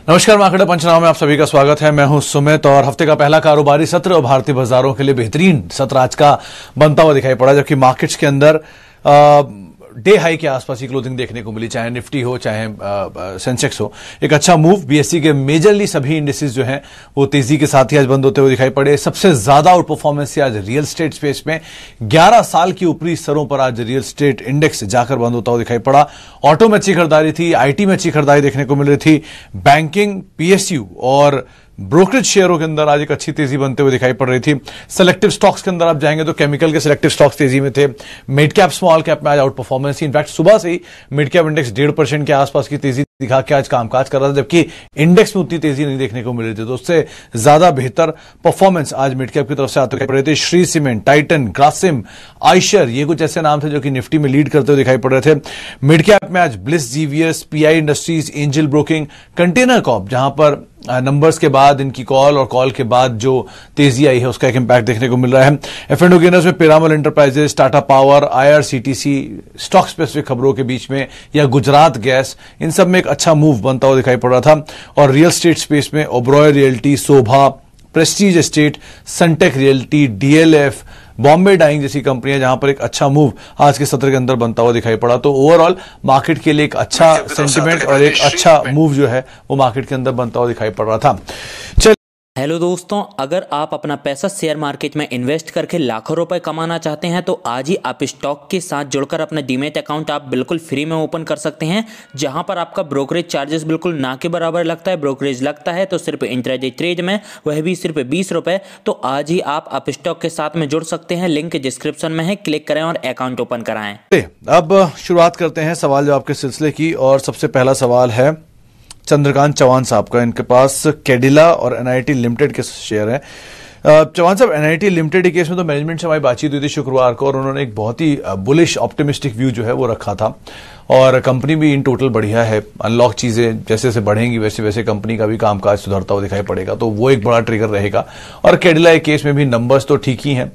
नमस्कार, मार्केट पंचनामा में आप सभी का स्वागत है। मैं हूं सुमित और हफ्ते का पहला कारोबारी सत्र और भारतीय बाजारों के लिए बेहतरीन सत्र आज का बनता हुआ दिखाई पड़ा, जबकि मार्केट्स के अंदर डे हाई के आसपास ही क्लोजिंग देखने को मिली, चाहे निफ्टी हो चाहे सेंसेक्स हो। एक अच्छा मूव बीएसई के मेजरली सभी इंडिसेस जो हैं वो तेजी के साथ ही आज बंद होते हुए दिखाई पड़े। सबसे ज्यादा आउट परफॉर्मेंस से आज रियल स्टेट स्पेस में 11 साल की ऊपरी स्तरों पर आज रियल स्टेट इंडेक्स जाकर बंद होता हुआ दिखाई पड़ा। ऑटो में अच्छी खरीदारी थी, आईटी में अच्छी खरीदारी देखने को मिल रही थी, बैंकिंग, पीएसयू और ब्रोकरेज शेयरों के अंदर आज एक अच्छी तेजी बनते हुए दिखाई पड़ रही थी। सेलेक्टिव स्टॉक्स के अंदर आप जाएंगे तो केमिकल के सेलेक्टिव स्टॉक्स तेजी में थे। मिड कैप स्मॉल कैप में आज आउट परफॉर्मेंस थी। इनफैक्ट सुबह से ही मिड कैप इंडेक्स 1.5% के आसपास की तेजी दिखा के आज कामकाज कर रहा था, जबकि इंडेक्स में उतनी तेजी नहीं देखने को मिल रही थी। तो उससे ज्यादा बेहतर परफॉर्मेंस आज मिड कैप की तरफ से आते हुए पड़ रहे थे। श्री सीमेंट, टाइटन, ग्रासिम, आयशर, ये कुछ ऐसे नाम थे जो कि निफ्टी में लीड करते हुए दिखाई पड़ रहे थे। मिड कैप में आज bliss GVS, pi industries, angel broking, container Corp, जहां पर नंबर्स के बाद इनकी कॉल और कॉल के बाद जो तेजी आई है उसका एक इंपैक्ट देखने को मिल रहा है। एफ&ओ गेनर्स में Piramal enterprises, Tata power, IRCTC, stock specific खबरों के बीच में, या गुजरात गैस, इन सब में एक अच्छा मूव बनता हुआ दिखाई पड़ रहा था। और रियल स्टेट स्पेस में Oberoi Realty, Sobha, Prestige Estate, Sunteck Realty, DLF, Bombay Dyeing जैसी कंपनियां जहां पर एक अच्छा मूव आज के सत्र के अंदर बनता हुआ दिखाई पड़ा। तो ओवरऑल मार्केट के लिए एक अच्छा सेंटिमेंट और एक अच्छा मूव जो है वो मार्केट के अंदर बनता हुआ दिखाई पड़ रहा था। हेलो दोस्तों, अगर आप अपना पैसा शेयर मार्केट में इन्वेस्ट करके लाखों रुपए कमाना चाहते हैं तो आज ही आप स्टॉक के साथ जुड़कर अपना डीमैट अकाउंट आप बिल्कुल फ्री में ओपन कर सकते हैं, जहां पर आपका ब्रोकरेज चार्जेस बिल्कुल ना के बराबर लगता है। ब्रोकरेज लगता है तो सिर्फ इंट्राडे ट्रेड में, वह भी सिर्फ 20 रुपए। तो आज ही आप स्टॉक के साथ में जुड़ सकते हैं, लिंक डिस्क्रिप्शन में है, क्लिक करें और अकाउंट ओपन कराएं। अब शुरुआत करते हैं सवाल जवाब के सिलसिले की, और सबसे पहला सवाल है चंद्रकांत चौहान साहब का। इनके पास कैडिला और एनआईटी लिमिटेड के शेयर हैं। चौहान साहब, एनआईटी लिमिटेड के केस में तो मैनेजमेंट से हमारी बातचीत हुई थी शुक्रवार को, और उन्होंने एक बहुत ही बुलिश ऑप्टिमिस्टिक व्यू जो है वो रखा था, और कंपनी भी इन टोटल बढ़िया है। अनलॉक चीजें जैसे जैसे बढ़ेंगी वैसे वैसे कंपनी का भी कामकाज सुधरता हुआ दिखाई पड़ेगा, तो वो एक बड़ा ट्रिगर रहेगा। और कैडिला के केस में भी नंबर्स तो ठीक ही हैं,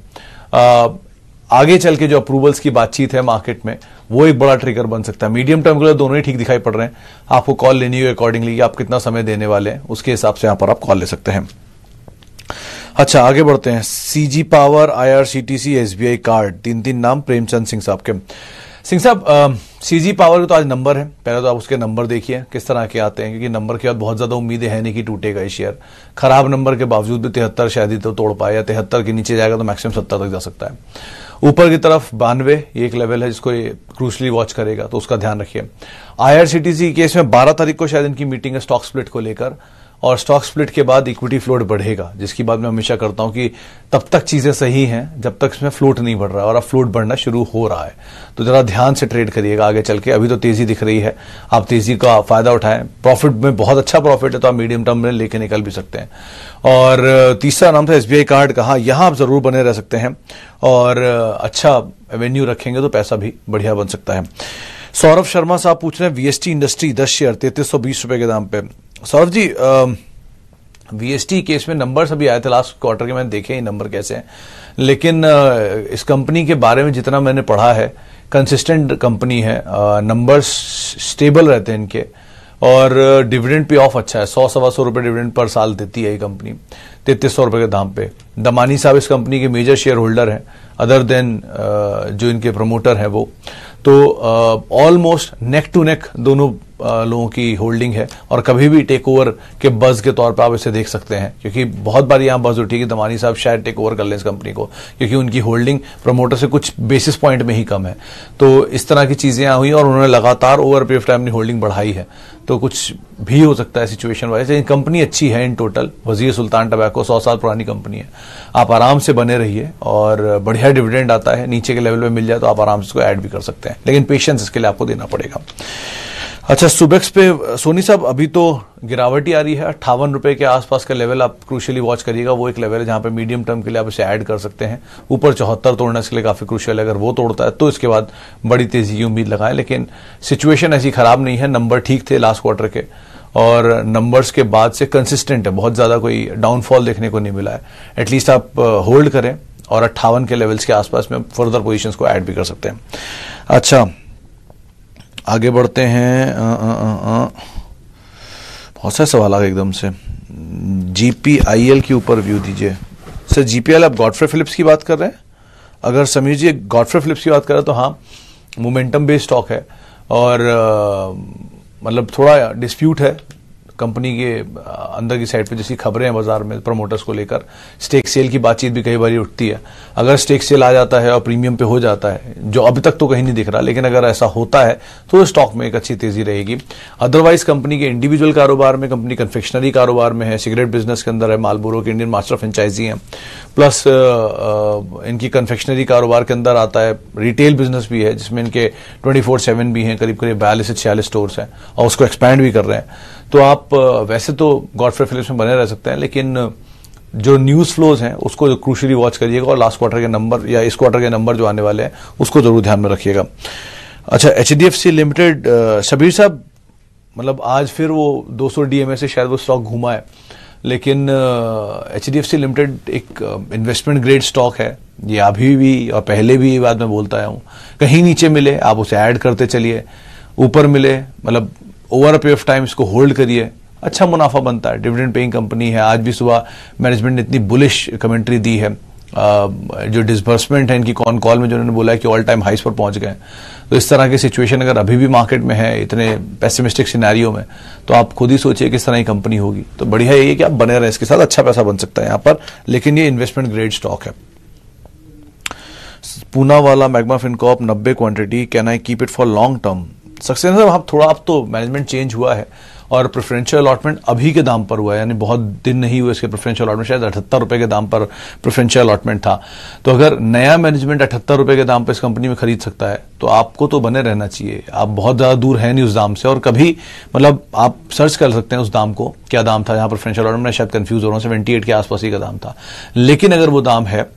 आगे चल के जो अप्रूवल्स की बातचीत है मार्केट में वो एक बड़ा ट्रिगर बन सकता है। मीडियम टर्म के लिए दोनों ही ठीक दिखाई पड़ रहे हैं। आपको कॉल लेनी हो अकॉर्डिंगली, आप कितना समय देने वाले हैं उसके हिसाब से यहां पर आप कॉल ले सकते हैं। अच्छा, आगे बढ़ते हैं। CG power, IRCTC, SBI card, तीन नाम प्रेमचंद सिंह साहब के। सिंह साहब, सीजी पावर के तो आज नंबर है, पहले तो आप उसके नंबर देखिए किस तरह के आते हैं, क्योंकि नंबर के बाद बहुत ज्यादा उम्मीदें है नहीं कि टूटेगा ये शेयर। खराब नंबर के बावजूद भी 73 शायद ही तो तोड़ पाए, या 73 के नीचे जाएगा तो मैक्सिमम 70 तक जा सकता है। ऊपर की तरफ 92 ये एक लेवल है जिसको ये क्रूशली वॉच करेगा, तो उसका ध्यान रखिए। आईआरसीटीसी केस में 12 तारीख को शायद इनकी मीटिंग है स्टॉक स्प्लिट को लेकर, और स्टॉक स्प्लिट के बाद इक्विटी फ्लोट बढ़ेगा, जिसकी बात मैं हमेशा करता हूं कि तब तक चीजें सही हैं जब तक इसमें फ्लोट नहीं बढ़ रहा है, और अब फ्लोट बढ़ना शुरू हो रहा है। तो जरा ध्यान से ट्रेड करिएगा आगे चल के। अभी तो तेजी दिख रही है, आप तेजी का फायदा उठाएं। प्रॉफिट में बहुत अच्छा प्रॉफिट है तो आप मीडियम टर्म में लेके निकल भी सकते हैं। और तीसरा नाम था एसबीआई कार्ड का। यहां आप जरूर बने रह सकते हैं, और अच्छा एवेन्यू रखेंगे तो पैसा भी बढ़िया बन सकता है। सौरभ शर्मा साहब पूछ रहे हैं वीएसटी इंडस्ट्री 10 शेयर 3320 रुपए के दाम पे। सौरभ जी, वीएसटी केस में नंबर्स अभी आए थे लास्ट क्वार्टर के, मैंने देखे ही नंबर कैसे हैं, लेकिन इस कंपनी के बारे में जितना मैंने पढ़ा है, कंसिस्टेंट कंपनी है, नंबर्स स्टेबल रहते हैं इनके, और डिविडेंड पे ऑफ अच्छा है। 100-125 रुपए डिविडेंड पर साल देती है ये कंपनी 3300 रुपए के दाम पे। दमानी साहब इस कंपनी के मेजर शेयर होल्डर हैं, अदर देन जो इनके प्रमोटर हैं वो। तो ऑलमोस्ट नेक टू नेक दोनों लोगों की होल्डिंग है, और कभी भी टेक ओवर के बज के तौर पर आप इसे देख सकते हैं, क्योंकि बहुत बार यहां बज उठी कि दमानी साहब शायद टेक ओवर कर लें इस कंपनी को, क्योंकि उनकी होल्डिंग प्रमोटर से कुछ बेसिस पॉइंट में ही कम है। तो इस तरह की चीजें हुई, और उन्होंने लगातार ओवर पीरियड ऑफ टाइम अपनी होल्डिंग बढ़ाई है, तो कुछ भी हो सकता है सिचुएशन वाइज। लेकिन कंपनी अच्छी है इन टोटल। वजीर सुल्तान टबैको 100 साल पुरानी कंपनी है, आप आराम से बने रहिए, और बढ़िया डिविडेंड आता है। नीचे के लेवल पे मिल जाए तो आप आराम से इसको ऐड भी कर सकते हैं, लेकिन पेशेंस इसके लिए आपको देना पड़ेगा। अच्छा, सुबेक्स पे सोनी साहब अभी तो गिरावट ही आ रही है, 58 रुपए के आसपास का लेवल आप क्रूशियली वॉच करिएगा। वो एक लेवल है जहां पे मीडियम टर्म के लिए आप इसे ऐड कर सकते हैं। ऊपर 74 तोड़ना इसके लिए काफी क्रूशियल है, अगर वो तोड़ता है तो इसके बाद बड़ी तेजी की उम्मीद लगाएं। लेकिन सिचुएशन ऐसी खराब नहीं है, नंबर ठीक थे लास्ट क्वार्टर के, और नंबर्स के बाद से कंसिस्टेंट है, बहुत ज्यादा कोई डाउनफॉल देखने को नहीं मिला है। एटलीस्ट आप होल्ड करें, और 58 के लेवल्स के आसपास में फर्दर पोजीशंस को ऐड भी कर सकते हैं। अच्छा, आगे बढ़ते हैं। बहुत सारे सवाल आ गए एकदम से। जीपीआईएल के ऊपर व्यू दीजिए सर। जीपीआईएल आप गॉडफ्रे फिलिप्स की बात कर रहे हैं? अगर समीर जी गॉडफ्रे फिलिप्स की बात कर रहे हैं तो हाँ, मोमेंटम बेस्ड स्टॉक है और मतलब थोड़ा डिस्प्यूट है कंपनी के अंदर की साइड पे, जैसी खबरें हैं बाजार में प्रमोटर्स को लेकर। स्टेक सेल की बातचीत भी कई बार उठती है। अगर स्टेक सेल आ जाता है और प्रीमियम पे हो जाता है, जो अभी तक तो कहीं नहीं दिख रहा, लेकिन अगर ऐसा होता है तो स्टॉक में एक अच्छी तेजी रहेगी। अदरवाइज कंपनी के इंडिविजुअल कारोबार में, कंपनी कन्फेक्शनरी कारोबार में है, सिगरेट बिजनेस के अंदर है, मालबोरो के इंडियन मास्टर फ्रेंचाइजी है, प्लस इनकी कन्फेक्शनरी कारोबार के अंदर आता है रिटेल बिजनेस भी है, जिसमें इनके 24/7 भी हैं, करीब करीब 42 से 46 स्टोर्स हैं और उसको एक्सपैंड भी कर रहे हैं। तो आप वैसे तो गॉडफ्रे फिलिप्स में बने रह सकते हैं, लेकिन जो न्यूज फ्लोज हैं उसको क्रूशियली वॉच करिएगा और लास्ट क्वार्टर के नंबर या इस क्वार्टर के नंबर जो आने वाले हैं उसको जरूर ध्यान में रखिएगा। अच्छा, एचडीएफसी लिमिटेड, शबीर साहब मतलब आज फिर वो 200 डीएमए से शायद वो स्टॉक घूमा है, लेकिन एचडीएफसी लिमिटेड एक इन्वेस्टमेंट ग्रेड स्टॉक है। ये अभी भी और पहले भी ये बात मैं बोलता आया हूँ, कहीं नीचे मिले आप उसे ऐड करते चलिए, ऊपर मिले मतलब over a period of time इसको होल्ड करिए, अच्छा मुनाफा बनता है। डिविडेंड पेइंग कंपनी है। आज भी सुबह मैनेजमेंट ने इतनी बुलिश कमेंट्री दी है, जो डिसबर्समेंट है इनकी कॉन कॉल में जो उन्होंने बोला है कि ऑल टाइम हाइस पर पहुंच गए। तो इस तरह की सिचुएशन अगर अभी भी मार्केट में है, इतने पेसिमिस्टिक सिनेरियो में, तो आप खुद ही सोचिए किस तरह की कंपनी होगी। तो बढ़िया ये है कि आप बने रहें इसके साथ, अच्छा पैसा बन सकता है यहाँ पर, लेकिन ये इन्वेस्टमेंट ग्रेड स्टॉक है। पूना वाला magma Fincorp 90 quantity, can I keep it for long term? Success आप थोड़ा, अब तो मैनेजमेंट चेंज हुआ है और प्रेफरेंशियल अलॉटमेंट अभी के दाम पर हुआ है, यानी बहुत दिन नहीं हुए इसके प्रेफरेंशियल अलॉटमेंट, शायद 78 रुपए के दाम पर प्रेफरेंशियल अलॉटमेंट था। तो अगर नया मैनेजमेंट 78 रुपए के दाम पर इस कंपनी में खरीद सकता है तो आपको तो बने रहना चाहिए। आप बहुत ज्यादा दूर है नहीं उस दाम से, और कभी मतलब आप सर्च कर सकते हैं उस दाम को, क्या दाम था यहाँ प्रेफरेंशियल अलॉटमेंट में, शायद कंफ्यूज हो रहा हूँ, 78 के आसपास ही का दाम था। लेकिन अगर वो दाम है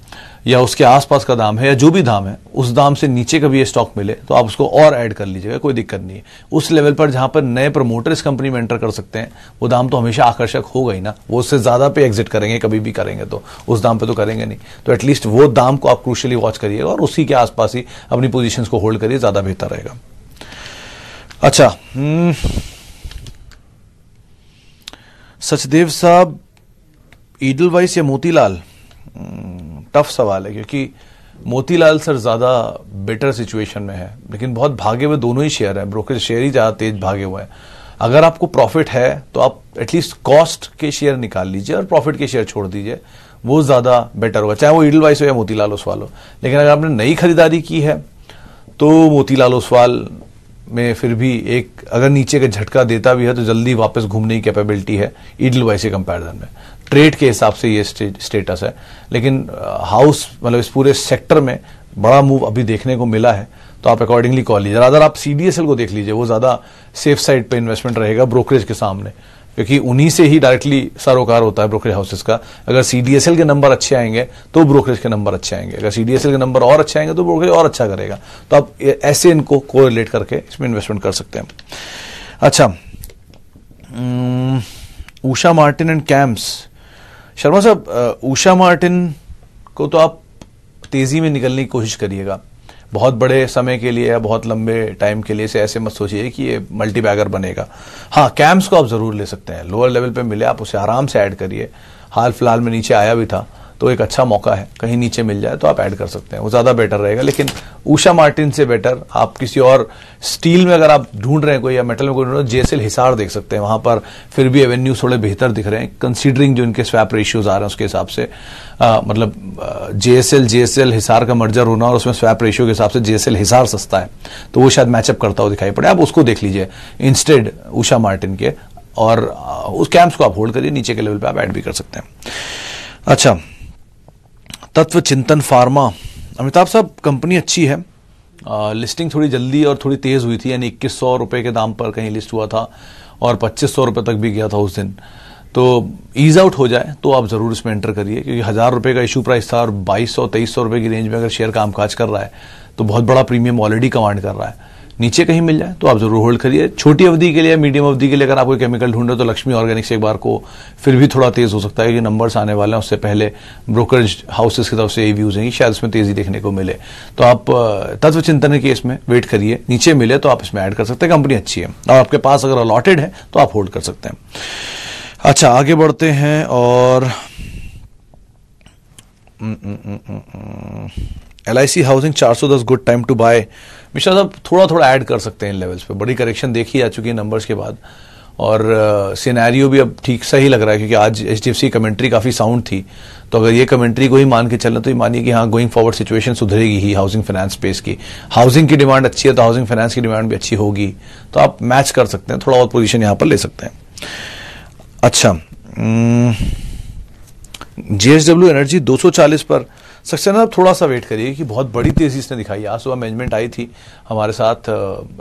या उसके आसपास का दाम है या जो भी दाम है, उस दाम से नीचे कभी ये स्टॉक मिले तो आप उसको और ऐड कर लीजिएगा, कोई दिक्कत नहीं है। उस लेवल पर जहां पर नए प्रमोटर इस कंपनी में एंटर कर सकते हैं, वो दाम तो हमेशा आकर्षक होगा ही ना। वो उससे ज्यादा पे एग्जिट करेंगे कभी भी करेंगे तो, उस दाम पे तो करेंगे नहीं। तो एटलीस्ट वो दाम को आप क्रूशियली वॉच करिएगा और उसी के आसपास ही अपनी पोजीशंस को होल्ड करिए, ज्यादा बेहतर रहेगा। अच्छा, सचदेव साहब, ईडलवाइस या मोतीलाल? टफ सवाल है, क्योंकि मोतीलाल सर ज्यादा बेटर सिचुएशन में है, लेकिन बहुत भागे हुए दोनों ही शेयर है, ब्रोकरेज शेयर ही ज्यादा तेज भागे हुए हैं। अगर आपको प्रॉफिट है तो आप एटलीस्ट कॉस्ट के शेयर निकाल लीजिए और प्रॉफिट के शेयर छोड़ दीजिए, वो ज्यादा बेटर होगा, चाहे वो ईडलवाइस हो या मोतीलाल ओसवाल हो। लेकिन अगर आपने नई खरीदारी की है तो मोतीलाल ओसवाल में फिर भी एक, अगर नीचे का झटका देता भी है तो जल्दी वापस घूमने की कैपेबिलिटी है ईडलवाइस के कंपैरिजन में। ट्रेड के हिसाब से ये स्टेटस है, लेकिन हाउस मतलब इस पूरे सेक्टर में बड़ा मूव अभी देखने को मिला है, तो आप अकॉर्डिंगली कॉल लीजिए। अगर आप सीडीएसएल को देख लीजिए, वो ज्यादा सेफ साइड पे इन्वेस्टमेंट रहेगा ब्रोकरेज के सामने, क्योंकि उन्हीं से ही डायरेक्टली सरोकार होता है ब्रोकरेज हाउसेस का। अगर सीडीएसएल के नंबर अच्छे आएंगे तो ब्रोकरेज के नंबर अच्छे आएंगे, अगर सीडीएसएल के नंबर और अच्छे आएंगे तो ब्रोकरेज और अच्छा करेगा। तो आप ऐसे इनको कोरिलेट करके इसमें इन्वेस्टमेंट कर सकते हैं। अच्छा, Usha Martin and camps, Sharma साहब, उषा मार्टिन को तो आप तेजी में निकलने की कोशिश करिएगा, बहुत बड़े समय के लिए या बहुत लंबे टाइम के लिए से ऐसे मत सोचिए कि ये मल्टी बैगर बनेगा। हाँ, कैम्स को आप जरूर ले सकते हैं, लोअर लेवल पे मिले आप उसे आराम से ऐड करिए। हाल फिलहाल में नीचे आया भी था, तो एक अच्छा मौका है, कहीं नीचे मिल जाए तो आप ऐड कर सकते हैं, वो ज्यादा बेटर रहेगा। लेकिन उषा मार्टिन से बेटर आप किसी और स्टील में अगर आप ढूंढ रहे हैं कोई, या मेटल में कोई ढूंढ रहे हैं, जेएसएल हिसार देख सकते हैं, वहां पर फिर भी एवेन्यूज थोड़े बेहतर दिख रहे हैं, कंसीडरिंग जो इनके स्वैप रेशियोज आ रहे हैं उसके हिसाब से। मतलब जेएसएल हिसार का मर्जर होना और उसमें स्वैप रेशियो के हिसाब से जेएसएल हिसार सस्ता है, तो वो शायद मैचअप करता हुआ दिखाई पड़े, आप उसको देख लीजिए इंस्टेड उषा मार्टिन के, और उस कैंप्स को आप होल्ड करिए, नीचे के लेवल पे आप ऐड भी कर सकते हैं। अच्छा, तत्व चिंतन फार्मा, अमिताभ साहब कंपनी अच्छी है, लिस्टिंग थोड़ी जल्दी और थोड़ी तेज हुई थी, यानी 2100 रुपए के दाम पर कहीं लिस्ट हुआ था और 2500 रुपए तक भी गया था उस दिन। तो ईज आउट हो जाए तो आप जरूर इसमें एंटर करिए, क्योंकि 1000 रुपए का इशू प्राइस था और 2200-2300 रुपए की रेंज में अगर शेयर कामकाज कर रहा है तो बहुत बड़ा प्रीमियम ऑलरेडी कमांड कर रहा है। नीचे कहीं मिल जाए तो आप जरूर होल्ड करिए। छोटी अवधि के लिए, मीडियम अवधि के लिए अगर आप कोई केमिकल ढूंढ रहे हो तो लक्ष्मी ऑर्गेनिक्स एक बार को फिर भी थोड़ा तेज हो सकता है, क्योंकि नंबर्स आने वाले हैं। उससे पहले ब्रोकरेज हाउसेस की तरफ से ये व्यूज हैं कि शायद इसमें तेजी देखने को मिले, तो आप तत्व चिंतन के इसमें वेट करिए। नीचे मिले तो आप इसमें ऐड कर सकते हैं, कंपनी अच्छी है और आपके पास अगर अलॉटेड है तो आप होल्ड कर सकते हैं। अच्छा, आगे बढ़ते हैं और LIC housing 410 good time to buy. Mishra साहब थोड़ा थोड़ा ऐड कर सकते हैं इन लेवल्स पे, बड़ी करेक्शन देखी आ चुकी है नंबर्स के बाद, और सिनेरियो भी अब ठीक सही लग रहा है, क्योंकि आज HDFC कमेंट्री काफी साउंड थी। तो अगर ये कमेंट्री को ही मान के चलना तो ये मानिए कि हाँ, गोइंग फॉरवर्ड सिचुएशन सुधरेगी ही हाउसिंग फाइनेंस स्पेस की। हाउसिंग की डिमांड अच्छी है तो हाउसिंग फाइनेंस की डिमांड भी अच्छी होगी, तो आप मैच कर सकते हैं, थोड़ा और पोजिशन यहां पर ले सकते हैं। अच्छा, JSW एनर्जी 240 पर सक्सेना, आप थोड़ा सा वेट करिए कि बहुत बड़ी तेजी इसने दिखाई। आज सुबह मैनेजमेंट आई थी हमारे साथ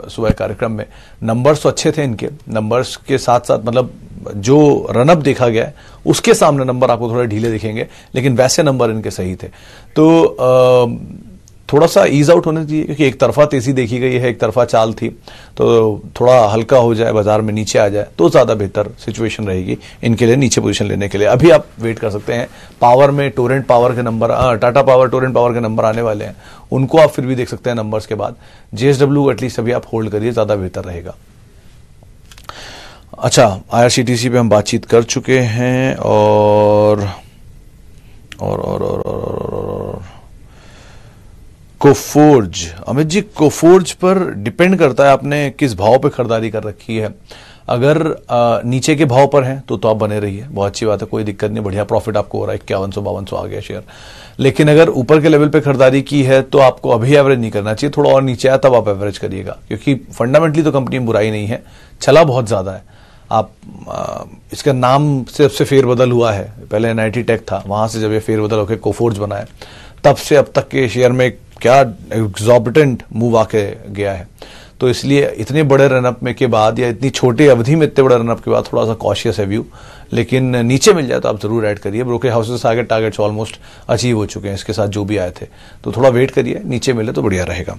सुबह कार्यक्रम में, नंबर्स तो अच्छे थे इनके, नंबर्स के साथ साथ मतलब जो रनअप देखा गया है उसके सामने नंबर आपको थोड़े ढीले दिखेंगे, लेकिन वैसे नंबर इनके सही थे। तो थोड़ा सा ईज आउट होने चाहिए, क्योंकि एक तरफा तेजी देखी गई है, एक तरफा चाल थी, तो थोड़ा हल्का हो जाए, बाजार में नीचे आ जाए तो ज्यादा बेहतर सिचुएशन रहेगी इनके लिए नीचे पोजीशन लेने के लिए। अभी आप वेट कर सकते हैं। पावर में टोरेंट पावर के number, Tata power, Torrent power के नंबर आने वाले हैं, उनको आप फिर भी देख सकते हैं नंबर्स के बाद। JSW एटलीस्ट अभी आप होल्ड करिए, ज्यादा बेहतर रहेगा। अच्छा, IRCTC पे हम बातचीत कर चुके हैं और कोफोर्ज, अमित जी कोफोर्ज पर डिपेंड करता है आपने किस भाव पे खरीदारी कर रखी है। अगर नीचे के भाव पर है तो आप बने रहिए, बहुत अच्छी बात है, कोई दिक्कत नहीं, बढ़िया प्रॉफिट आपको हो रहा है, 5100-5200 आ गया शेयर। लेकिन अगर ऊपर के लेवल पे खरीदारी की है तो आपको अभी एवरेज नहीं करना चाहिए, थोड़ा और नीचे आया तब आप एवरेज करिएगा, क्योंकि फंडामेंटली तो कंपनी में बुराई नहीं है, चला बहुत ज्यादा है। आप इसका नाम से फेरबदल हुआ है, पहले NIT टेक था, वहां से जब ये फेरबदल होकर कोफोर्ज बना है, तब से अब तक के शेयर में क्या एग्जॉर्बिटेंट मूव आके गया है। तो इसलिए इतने बड़े रनअप में के बाद या इतनी छोटी अवधि में इतने बड़े रनअप के बाद थोड़ा सा कॉशियस है व्यू, लेकिन नीचे मिल जाए तो आप जरूर ऐड करिए। ब्रोकरेज हाउसेस आगे टारगेट्स ऑलमोस्ट अचीव हो चुके हैं इसके साथ जो भी आए थे, तो थोड़ा वेट करिए, नीचे मिले तो बढ़िया रहेगा।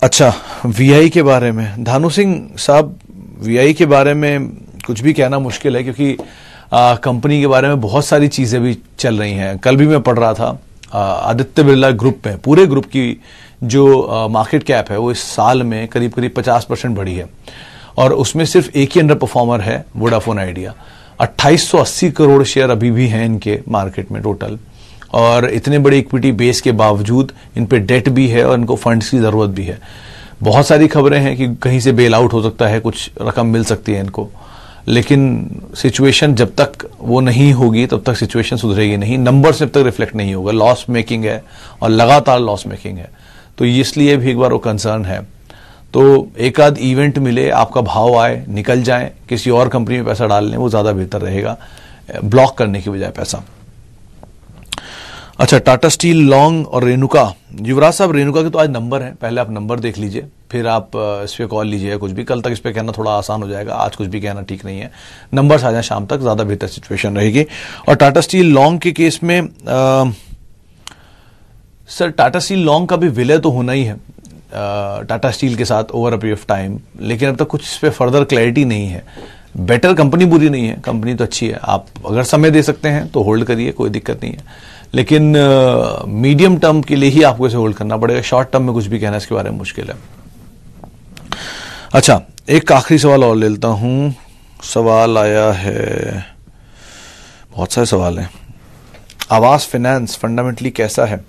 अच्छा, VI के बारे में धानु सिंह साहब, VI के बारे में कुछ भी कहना मुश्किल है, क्योंकि कंपनी के बारे में बहुत सारी चीजें भी चल रही हैं। कल भी मैं पढ़ रहा था आदित्य बिरला ग्रुप में, पूरे ग्रुप की जो मार्केट कैप है वो इस साल में करीब 50% बढ़ी है, और उसमें सिर्फ एक ही अंडर परफॉर्मर है, वोडाफोन आइडिया। 2880 करोड़ शेयर अभी भी हैं इनके मार्केट में टोटल, और इतने बड़े इक्विटी बेस के बावजूद इन पे डेट भी है और इनको फंड्स की जरूरत भी है। बहुत सारी खबरें हैं कि कहीं से बेल आउट हो सकता है, कुछ रकम मिल सकती है इनको, लेकिन सिचुएशन जब तक वो नहीं होगी तब तक सिचुएशन सुधरेगी नहीं, नंबर से जब तक रिफ्लेक्ट नहीं होगा। लॉस मेकिंग है और लगातार लॉस मेकिंग है, तो इसलिए भी एक बार वो कंसर्न है। तो एक आध इवेंट मिले, आपका भाव आए, निकल जाए, किसी और कंपनी में पैसा डाल लें, वो ज्यादा बेहतर रहेगा ब्लॉक करने की बजाय पैसा। अच्छा, टाटा स्टील लॉन्ग और रेणुका, युवराज साहब रेणुका के तो आज नंबर है, पहले आप नंबर देख लीजिए, फिर आप इस पे कॉल लीजिए। कुछ भी कल तक इस पे कहना थोड़ा आसान हो जाएगा, आज कुछ भी कहना ठीक नहीं है। नंबर्स आ जाए शाम तक, ज्यादा बेहतर सिचुएशन रहेगी। और टाटा स्टील लॉन्ग के केस में सर टाटा स्टील लॉन्ग का भी विलय तो होना ही है टाटा स्टील के साथ over a period of time, लेकिन अब तक कुछ इस पे फर्दर क्लैरिटी नहीं है। बेटर, कंपनी बुरी नहीं है, कंपनी तो अच्छी है, आप अगर समय दे सकते हैं तो होल्ड करिए, कोई दिक्कत नहीं है, लेकिन मीडियम टर्म के लिए ही आपको इसे होल्ड करना पड़ेगा। शॉर्ट टर्म में कुछ भी कहना इसके बारे में मुश्किल है। अच्छा, एक आखिरी सवाल और ले लेता हूं। सवाल आया है, बहुत सारे सवाल हैं। आवास फाइनेंस फंडामेंटली कैसा है?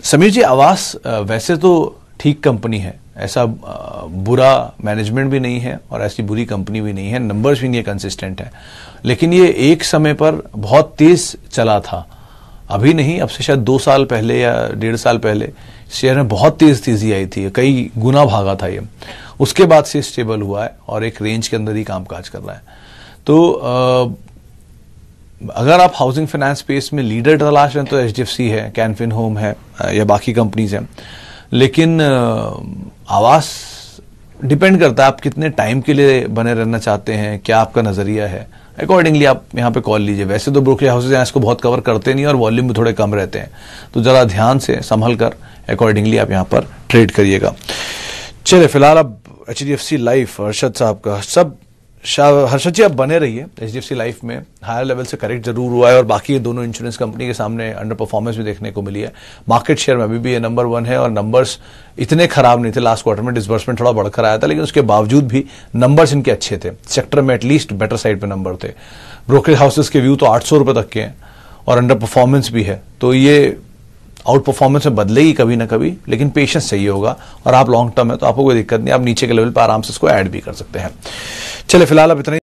समीर जी, आवास वैसे तो ठीक कंपनी है, ऐसा बुरा मैनेजमेंट भी नहीं है और ऐसी बुरी कंपनी भी नहीं है, नंबर्स भी नहीं है, कंसिस्टेंट है, लेकिन ये एक समय पर बहुत तेज चला था, अभी नहीं, अब से शायद 2 साल पहले या 1.5 साल पहले शेयर में बहुत तेजी आई थी, कई गुना भागा था ये, उसके बाद से स्टेबल हुआ है और एक रेंज के अंदर ही कामकाज कर रहा है। तो अगर आप हाउसिंग फाइनेंस स्पेस में लीडर तलाश रहे हैं तो HDFC है, कैनफिन होम है या बाकी कंपनीज हैं, लेकिन आवास डिपेंड करता है आप कितने टाइम के लिए बने रहना चाहते हैं, क्या आपका नजरिया है, अकॉर्डिंगली आप यहाँ पे कॉल लीजिए। वैसे तो ब्रोकरेज हाउसेज इसको बहुत कवर करते नहीं और वॉल्यूम भी थोड़े कम रहते हैं, तो जरा ध्यान से संभल कर अकॉर्डिंगली आप यहाँ पर ट्रेड करिएगा। चलिए फिलहाल अब HDFC लाइफ, हर्षद साहब का हर्षद जी आप बने रहिए। HDFC लाइफ में हायर लेवल से करेक्ट जरूर हुआ है और बाकी दोनों इंश्योरेंस कंपनी के सामने अंडर परफॉर्मेंस भी देखने को मिली है। मार्केट शेयर में अभी भी ये नंबर 1 है और नंबर्स इतने खराब नहीं थे। लास्ट क्वार्टर में डिसबर्समेंट थोड़ा बढ़कर आया था, लेकिन उसके बावजूद भी नंबर्स इनके अच्छे थे। सेक्टर में एटलीस्ट बेटर साइड पे नंबर थे। ब्रोकरेज हाउसेस के व्यू तो 800 रुपए तक के हैं और अंडर परफॉर्मेंस भी है, तो ये आउट परफॉर्मेंस में बदलेगी कभी ना कभी, लेकिन पेशेंस चाहिए होगा और आप लॉन्ग टर्म है तो आपको कोई दिक्कत नहीं, आप नीचे के लेवल पर आराम से इसको ऐड भी कर सकते हैं। चलिए फिलहाल अब इतना